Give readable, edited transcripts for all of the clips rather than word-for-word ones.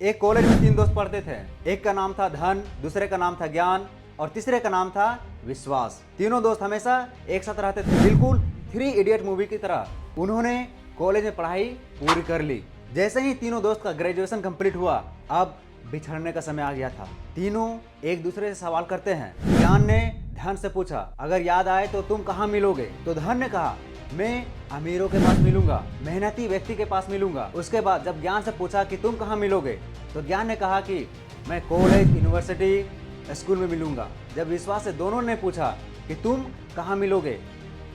एक कॉलेज में 3 दोस्त पढ़ते थे। एक का नाम था धन, दूसरे का नाम था ज्ञान और तीसरे का नाम था विश्वास। तीनों दोस्त हमेशा एक साथ रहते थे, बिल्कुल 3 इडियट मूवी की तरह। उन्होंने कॉलेज में पढ़ाई पूरी कर ली। जैसे ही तीनों दोस्त का ग्रेजुएशन कंप्लीट हुआ, अब बिछड़ने का समय आ गया था। तीनों एक दूसरे से सवाल करते हैं। ज्ञान ने धन से पूछा, अगर याद आए तो तुम कहाँ मिलोगे? तो धन ने कहा, मैं अमीरों के पास मिलूंगा, मेहनती व्यक्ति के पास मिलूंगा। उसके बाद जब ज्ञान से पूछा कि तुम कहाँ मिलोगे, तो ज्ञान ने कहा कि मैं कॉलेज, यूनिवर्सिटी, स्कूल में मिलूंगा। जब विश्वास से दोनों ने पूछा कि तुम कहाँ मिलोगे,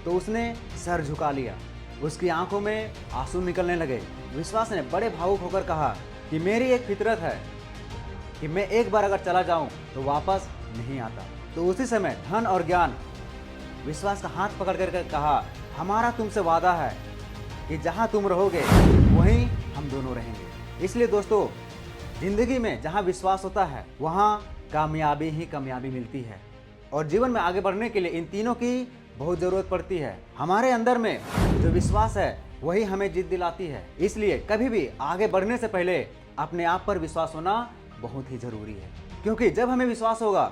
तो उसने सर झुका लिया। उसकी आंखों में आंसू निकलने लगे। विश्वास ने बड़े भावुक होकर कहा कि मेरी एक फितरत है कि मैं एक बार अगर चला जाऊं तो वापस नहीं आता। तो उसी समय धन और ज्ञान विश्वास का हाथ पकड़ कर कहा, हमारा तुमसे वादा है कि जहां तुम रहोगे वहीं हम दोनों रहेंगे। इसलिए दोस्तों, जिंदगी में जहां विश्वास होता है वहां कामयाबी ही कामयाबी मिलती है। और जीवन में आगे बढ़ने के लिए इन तीनों की बहुत जरूरत पड़ती है। हमारे अंदर में जो विश्वास है वही हमें जीत दिलाती है। इसलिए कभी भी आगे बढ़ने से पहले अपने आप पर विश्वास होना बहुत ही जरूरी है, क्योंकि जब हमें विश्वास होगा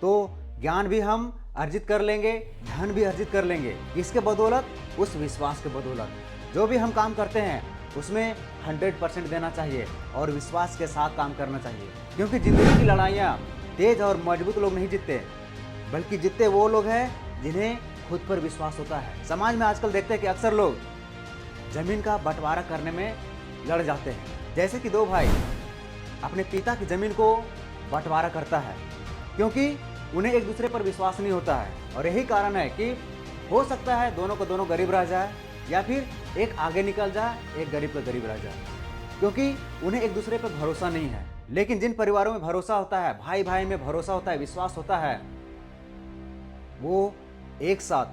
तो ज्ञान भी हम अर्जित कर लेंगे, धन भी अर्जित कर लेंगे। इसके बदौलत, उस विश्वास के बदौलत जो भी हम काम करते हैं उसमें 100% देना चाहिए और विश्वास के साथ काम करना चाहिए। क्योंकि जिंदगी की लड़ाइयाँ तेज और मजबूत लोग नहीं जीतते, बल्कि जीतते वो लोग हैं जिन्हें खुद पर विश्वास होता है। समाज में आजकल देखते हैं कि अक्सर लोग जमीन का बंटवारा करने में लड़ जाते हैं। जैसे कि 2 भाई अपने पिता की जमीन को बंटवारा करता है, क्योंकि उन्हें एक दूसरे पर विश्वास नहीं होता है। और यही कारण है कि हो सकता है दोनों को दोनों गरीब रह जाए, या फिर एक आगे निकल जाए, एक गरीब का गरीब रह जाए, क्योंकि उन्हें एक दूसरे पर भरोसा नहीं है। लेकिन जिन परिवारों में भरोसा होता है, भाई भाई में भरोसा होता है, विश्वास होता है, वो एक साथ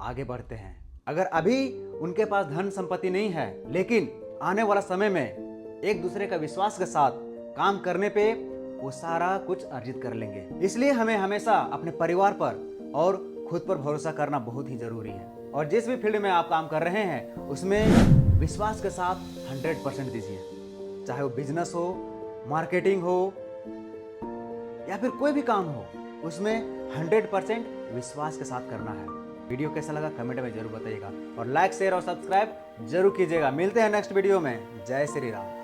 आगे बढ़ते हैं। अगर अभी उनके पास धन संपत्ति नहीं है, लेकिन आने वाला समय में एक दूसरे का विश्वास के साथ काम करने पे वो सारा कुछ अर्जित कर लेंगे। इसलिए हमें हमेशा अपने परिवार पर और खुद पर भरोसा करना बहुत ही जरूरी है। और जिस भी फील्ड में आप काम कर रहे हैं उसमें विश्वास के साथ 100% दीजिए। चाहे वो बिजनेस हो, मार्केटिंग हो, या फिर कोई भी काम हो, उसमें 100% विश्वास के साथ करना है। वीडियो कैसा लगा कमेंट में जरूर बताइएगा और लाइक, शेयर और सब्सक्राइब जरूर कीजिएगा। मिलते हैं नेक्स्ट वीडियो में। जय श्री राम।